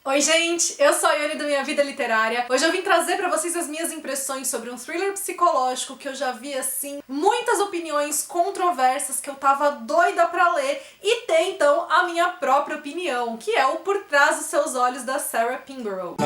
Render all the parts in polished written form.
Oi gente, eu sou a Ione do Minha Vida Literária. Hoje eu vim trazer pra vocês as minhas impressões sobre um thriller psicológico que eu já vi, assim, muitas opiniões controversas que eu tava doida pra ler e ter, então, a minha própria opinião, que é o Por Trás dos Seus Olhos, da Sarah Pinborough.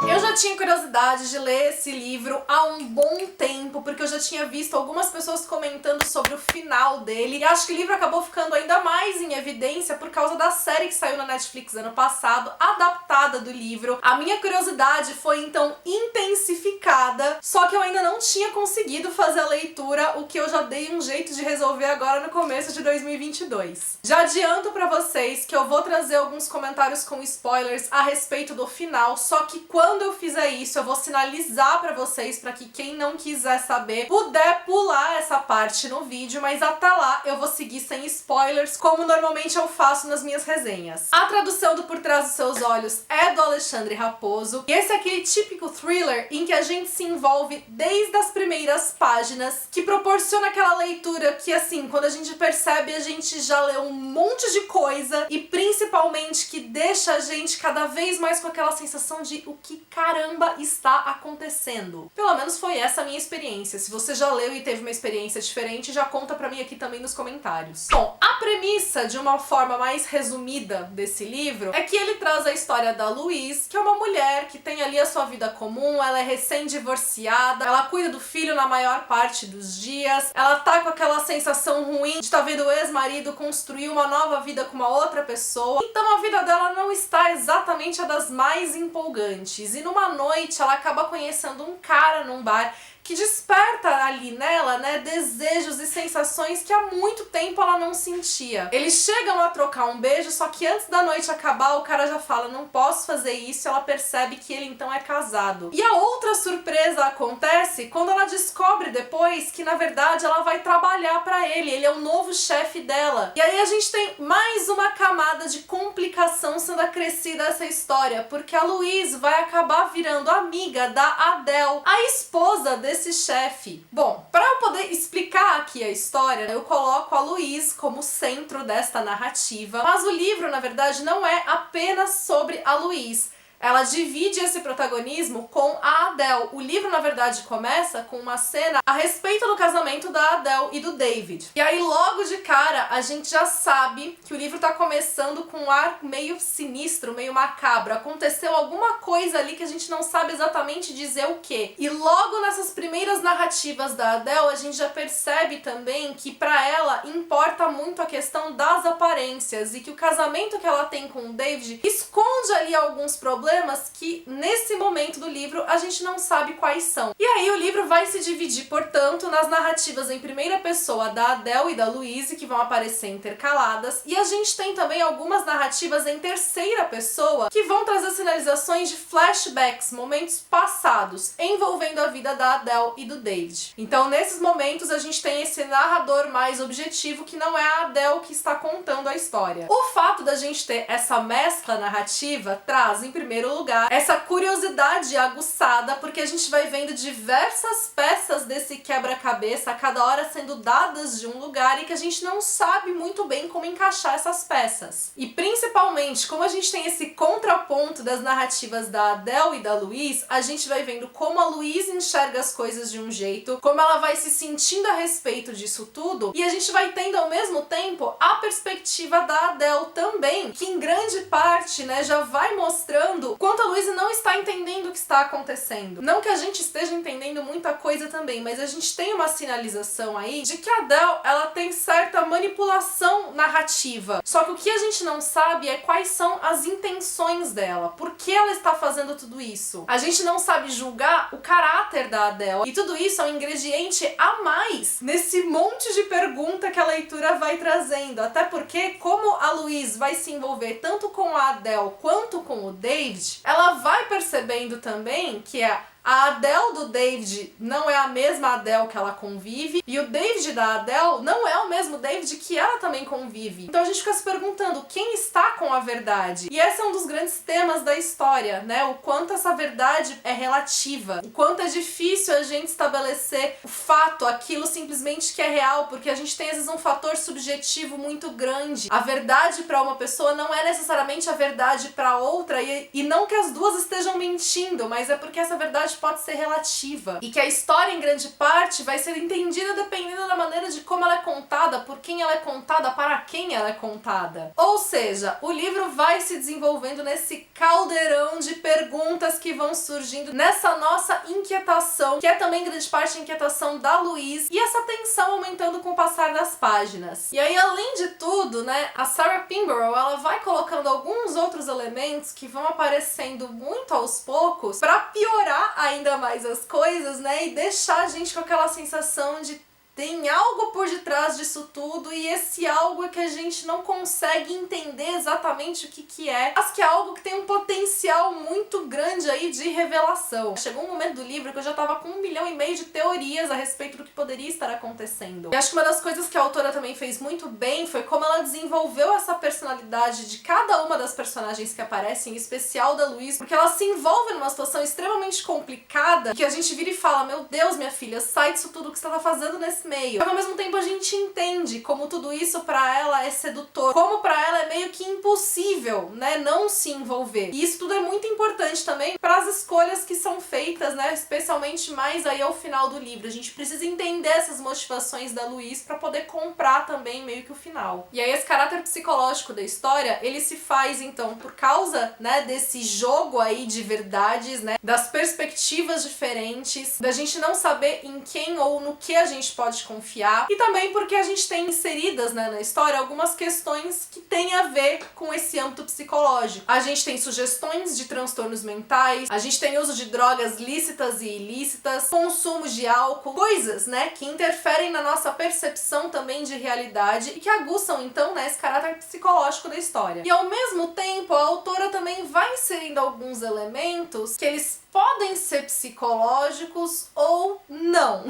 Eu já tinha curiosidade de ler esse livro há um bom tempo, porque eu já tinha visto algumas pessoas comentando sobre o final dele, e acho que o livro acabou ficando ainda mais em evidência por causa da série que saiu na Netflix ano passado, adaptada do livro. A minha curiosidade foi então intensificada, só que eu ainda não tinha conseguido fazer a leitura, o que eu já dei um jeito de resolver agora no começo de 2022. Já adianto pra vocês que eu vou trazer alguns comentários com spoilers a respeito do final, só que quando eu fizer isso, eu vou sinalizar pra vocês pra que quem não quiser saber puder pular essa parte no vídeo, mas até lá eu vou seguir sem spoilers, como normalmente eu faço nas minhas resenhas. A tradução do Por Trás dos Seus Olhos é do Alexandre Raposo, e esse é aquele típico thriller em que a gente se envolve desde as primeiras páginas, que proporciona aquela leitura que, assim, quando a gente percebe, a gente já leu um monte de coisa, e principalmente que deixa a gente cada vez mais com aquela sensação de o que caramba está acontecendo. Pelo menos foi essa a minha experiência. Se você já leu e teve uma experiência diferente, já conta pra mim aqui também nos comentários. Bom, a premissa, de uma forma mais resumida desse livro, é que ele traz a história da Louise, que é uma mulher que tem ali a sua vida comum, ela é recém-divorciada, ela cuida do filho na maior parte dos dias, ela tá com aquela sensação ruim de estar vendo o ex-marido construir uma nova vida com uma outra pessoa, então a vida dela não está exatamente a das mais empolgantes. E numa noite ela acaba conhecendo um cara num bar que desperta ali nela, né, desejos e sensações que há muito tempo ela não sentia. Eles chegam a trocar um beijo, só que antes da noite acabar, o cara já fala, não posso fazer isso, e ela percebe que ele então é casado. E a outra surpresa acontece quando ela descobre depois que, na verdade, ela vai trabalhar pra ele é o novo chefe dela. E aí a gente tem mais uma camada de complicação sendo acrescida a essa história, porque a Louise vai acabar virando amiga da Adele, a esposa desse chefe. Bom, para eu poder explicar aqui a história, eu coloco a Louise como centro desta narrativa, mas o livro, na verdade, não é apenas sobre a Louise. Ela divide esse protagonismo com a Adele. O livro, na verdade, começa com uma cena a respeito do casamento da Adele e do David. E aí, logo de cara, a gente já sabe que o livro tá começando com um ar meio sinistro, meio macabro. Aconteceu alguma coisa ali que a gente não sabe exatamente dizer o quê. E logo nessas primeiras narrativas da Adele, a gente já percebe também que pra ela importa muito a questão das aparências e que o casamento que ela tem com o David esconde ali alguns problemas que nesse momento do livro a gente não sabe quais são. E aí o livro vai se dividir, portanto, nas narrativas em primeira pessoa da Adele e da Louise, que vão aparecer intercaladas, e a gente tem também algumas narrativas em terceira pessoa que vão trazer sinalizações de flashbacks, momentos passados, envolvendo a vida da Adele e do David. Então, nesses momentos, a gente tem esse narrador mais objetivo, que não é a Adele que está contando a história. O fato da gente ter essa mescla narrativa traz, em primeiro lugar, essa curiosidade aguçada, porque a gente vai vendo diversas peças desse quebra-cabeça a cada hora sendo dadas de um lugar e que a gente não sabe muito bem como encaixar essas peças. E principalmente, como a gente tem esse contraponto das narrativas da Adele e da Louise, a gente vai vendo como a Louise enxerga as coisas de um jeito, como ela vai se sentindo a respeito disso tudo, e a gente vai tendo ao mesmo tempo a perspectiva da Adele também, que em grande parte, né, já vai mostrando quanto a Louise não está entendendo o que está acontecendo. Não que a gente esteja entendendo muita coisa também, mas a gente tem uma sinalização aí de que a Adele, ela tem certa manipulação narrativa. Só que o que a gente não sabe é quais são as intenções dela. Por que ela está fazendo tudo isso? A gente não sabe julgar o caráter da Adele. E tudo isso é um ingrediente a mais nesse monte de pergunta que a leitura vai trazendo. Até porque, como a Louise vai se envolver tanto com a Adele quanto com o David, ela vai percebendo também que A Adele do David não é a mesma Adele que ela convive, e o David da Adele não é o mesmo David que ela também convive. Então a gente fica se perguntando quem está com a verdade. E esse é um dos grandes temas da história, né? O quanto essa verdade é relativa, o quanto é difícil a gente estabelecer o fato, aquilo simplesmente que é real, porque a gente tem às vezes um fator subjetivo muito grande. A verdade para uma pessoa não é necessariamente a verdade para outra, e não que as duas estejam mentindo, mas é porque essa verdade pode ser relativa, e que a história em grande parte vai ser entendida dependendo da maneira de como ela é contada, por quem ela é contada, para quem ela é contada. Ou seja, o livro vai se desenvolvendo nesse caldeirão de perguntas que vão surgindo, nessa nossa inquietação, que é também em grande parte a inquietação da Louise, e essa tensão aumentando com o passar das páginas. E aí, além de tudo, né, a Sarah Pinborough, ela vai colocando alguns outros elementos que vão aparecendo muito aos poucos para piorar ainda mais as coisas, né, e deixar a gente com aquela sensação de tem algo por detrás disso tudo, e esse algo é que a gente não consegue entender exatamente o que é, mas que é algo que tem um potencial muito grande aí de revelação. Chegou um momento do livro que eu já tava com 1,5 milhão de teorias a respeito do que poderia estar acontecendo. E acho que uma das coisas que a autora também fez muito bem foi como ela desenvolveu essa personalidade de cada uma das personagens que aparecem, em especial da Louise, porque ela se envolve numa situação extremamente complicada, que a gente vira e fala, meu Deus, minha filha, sai disso tudo que você tá fazendo nesse meio. Mas ao mesmo tempo a gente entende como tudo isso pra ela é sedutor, como pra ela é meio que impossível, né, não se envolver. E isso tudo é muito importante também para as escolhas que são feitas, né, especialmente mais aí ao final do livro. A gente precisa entender essas motivações da Louise pra poder comprar também meio que o final. E aí esse caráter psicológico da história, ele se faz então por causa, né, desse jogo aí de verdades, né, das perspectivas diferentes, da gente não saber em quem ou no que a gente pode confiar, e também porque a gente tem inseridas, né, na história algumas questões que têm a ver com esse âmbito psicológico. A gente tem sugestões de transtornos mentais, a gente tem uso de drogas lícitas e ilícitas, consumo de álcool, coisas, né, que interferem na nossa percepção também de realidade e que aguçam então, né, esse caráter psicológico da história. E ao mesmo tempo a autora também vai inserindo alguns elementos que eles podem ser psicológicos ou não.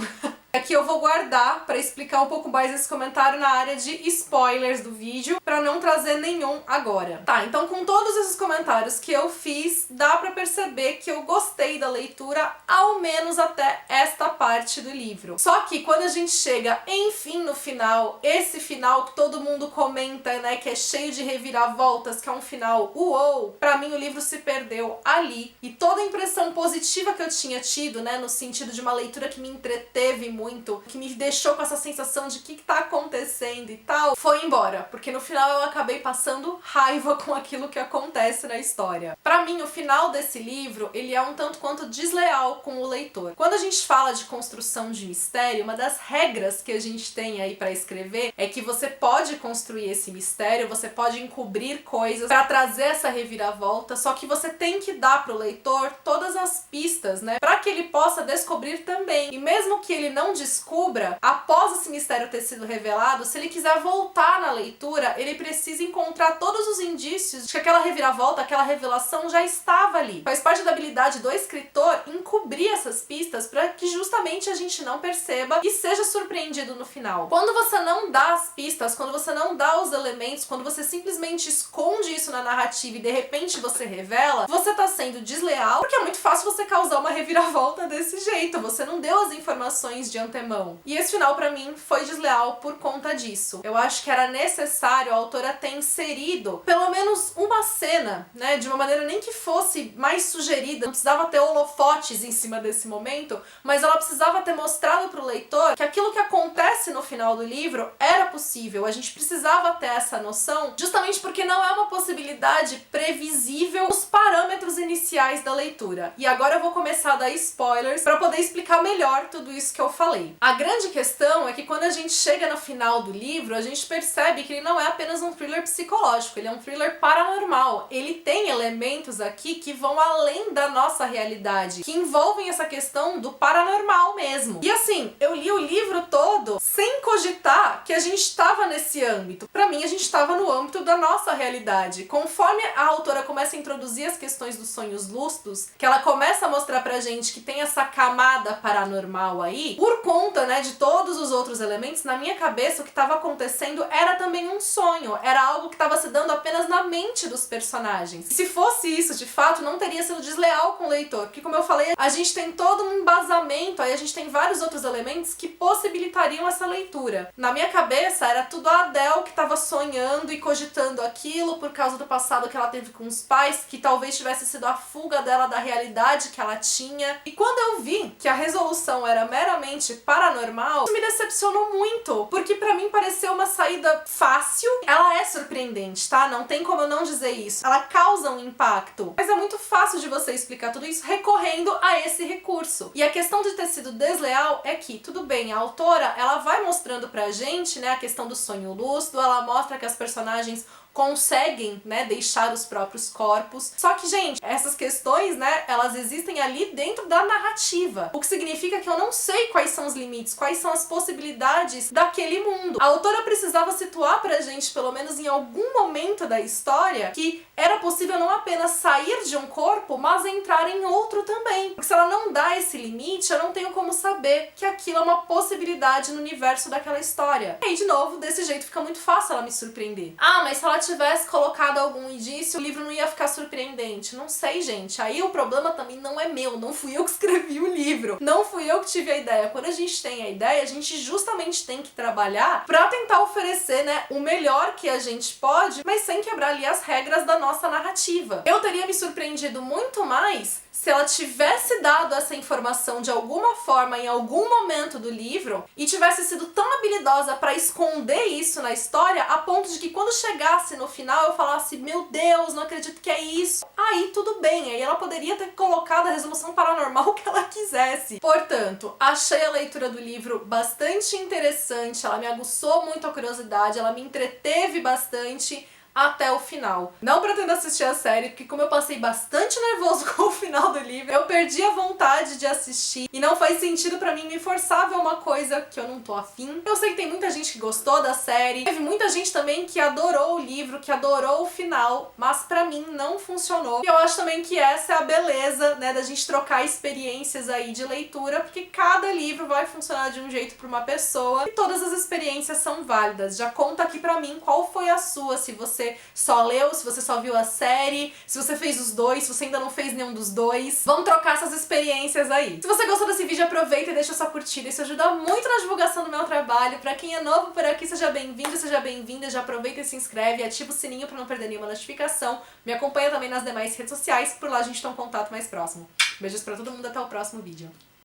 Aqui eu vou guardar para explicar um pouco mais esse comentário na área de spoilers do vídeo, para não trazer nenhum agora. Tá, então com todos esses comentários que eu fiz, dá para perceber que eu gostei da leitura, ao menos até esta parte do livro. Só que quando a gente chega, enfim, no final, esse final que todo mundo comenta, né, que é cheio de reviravoltas, que é um final uou, pra mim o livro se perdeu ali, e toda a impressão positiva que eu tinha tido, né, no sentido de uma leitura que me entreteve muito, que me deixou com essa sensação de o que tá acontecendo e tal, foi embora, porque no final eu acabei passando raiva com aquilo que acontece na história. Pra mim, o final desse livro, ele é um tanto quanto desleal com o leitor. Quando a gente fala de construção de mistério, uma das regras que a gente tem aí pra escrever é que você pode construir esse mistério, você pode encobrir coisas pra trazer essa reviravolta, só que você tem que dar pro leitor todas as pistas, né, pra que ele possa descobrir também. E mesmo que ele não descubra, após esse mistério ter sido revelado, se ele quiser voltar na leitura, ele precisa encontrar todos os indícios de que aquela reviravolta, aquela revelação já estava ali. Faz parte da habilidade do escritor encobrir essas pistas para que justamente a gente não perceba e seja surpreendido no final. Quando você não dá as pistas, quando você não dá os elementos, quando você simplesmente esconde isso na narrativa e de repente você revela, você tá sendo desleal, porque é muito fácil você causar uma reviravolta desse jeito. Você não deu as informações de antemão. E esse final pra mim foi desleal por conta disso. Eu acho que era necessário a autora ter inserido pelo menos uma cena, né, de uma maneira nem que fosse mais sugerida, não precisava ter holofotes em cima desse momento, mas ela precisava ter mostrado pro leitor que aquilo que acontece no final do livro era possível. A gente precisava ter essa noção, justamente porque não é uma possibilidade previsível os parâmetros iniciais da leitura. E agora eu vou começar a dar spoilers pra poder explicar melhor tudo isso que eu falei. falei. A grande questão é que quando a gente chega no final do livro, a gente percebe que ele não é apenas um thriller psicológico, ele é um thriller paranormal. Ele tem elementos aqui que vão além da nossa realidade, que envolvem essa questão do paranormal mesmo. E assim, eu li o livro todo sem cogitar que a gente estava nesse âmbito. Pra mim, a gente estava no âmbito da nossa realidade. Conforme a autora começa a introduzir as questões dos sonhos lúcidos, que ela começa a mostrar pra gente que tem essa camada paranormal aí, por conta, né, de todos os outros elementos, na minha cabeça o que estava acontecendo era também um sonho, era algo que estava se dando apenas na mente dos personagens. E se fosse isso, de fato, não teria sido desleal com o leitor, porque como eu falei, a gente tem todo um embasamento, aí a gente tem vários outros elementos que possibilitariam essa leitura. Na minha cabeça era tudo a Adele que estava sonhando e cogitando aquilo por causa do passado que ela teve com os pais, que talvez tivesse sido a fuga dela da realidade que ela tinha. E quando eu vi que a resolução era meramente paranormal, isso me decepcionou muito, porque pra mim pareceu uma saída fácil. Ela é surpreendente, tá? Não tem como eu não dizer isso. Ela causa um impacto, mas é muito fácil de você explicar tudo isso recorrendo a esse recurso. E a questão de ter sido desleal é que, tudo bem, a autora, ela vai mostrando pra gente, né, a questão do sonho lúcido, ela mostra que as personagens conseguem, né, deixar os próprios corpos. Só que, gente, essas questões, né, elas existem ali dentro da narrativa. O que significa que eu não sei quais são os limites, quais são as possibilidades daquele mundo. A autora precisava situar pra gente, pelo menos em algum momento da história, que era possível não apenas sair de um corpo, mas entrar em outro também. Porque se ela não dá esse limite, eu não tenho como saber que aquilo é uma possibilidade no universo daquela história. E aí, de novo, desse jeito fica muito fácil ela me surpreender. Ah, mas se ela tivesse colocado algum indício, o livro não ia ficar surpreendente. Não sei, gente. Aí o problema também não é meu. Não fui eu que escrevi o livro. Não fui eu que tive a ideia. Quando a gente tem a ideia, a gente justamente tem que trabalhar pra tentar oferecer, né, o melhor que a gente pode, mas sem quebrar ali as regras da nossa narrativa. Eu teria me surpreendido muito mais se ela tivesse dado essa informação de alguma forma em algum momento do livro e tivesse sido tão habilidosa para esconder isso na história a ponto de que quando chegasse no final eu falasse, meu Deus, não acredito que é isso. Aí tudo bem, aí ela poderia ter colocado a resolução paranormal que ela quisesse. Portanto, achei a leitura do livro bastante interessante, ela me aguçou muito a curiosidade, ela me entreteve bastante até o final. Não pretendo assistir a série, porque como eu passei bastante nervoso com o final do livro, eu perdi a vontade de assistir e não faz sentido pra mim me forçar a ver uma coisa que eu não tô afim. Eu sei que tem muita gente que gostou da série, teve muita gente também que adorou o livro, que adorou o final, mas pra mim não funcionou. E eu acho também que essa é a beleza, né, da gente trocar experiências aí de leitura, porque cada livro vai funcionar de um jeito pra uma pessoa e todas as experiências são válidas. Já conta aqui pra mim qual foi a sua, se você só leu, se você só viu a série, se você fez os dois, se você ainda não fez nenhum dos dois. Vamos trocar essas experiências aí. Se você gostou desse vídeo, aproveita e deixa sua curtida, isso ajuda muito na divulgação do meu trabalho. Pra quem é novo por aqui, seja bem-vindo, seja bem-vinda, já aproveita e se inscreve, ativa o sininho pra não perder nenhuma notificação. Me acompanha também nas demais redes sociais, por lá a gente tem um contato mais próximo. Beijos pra todo mundo, até o próximo vídeo.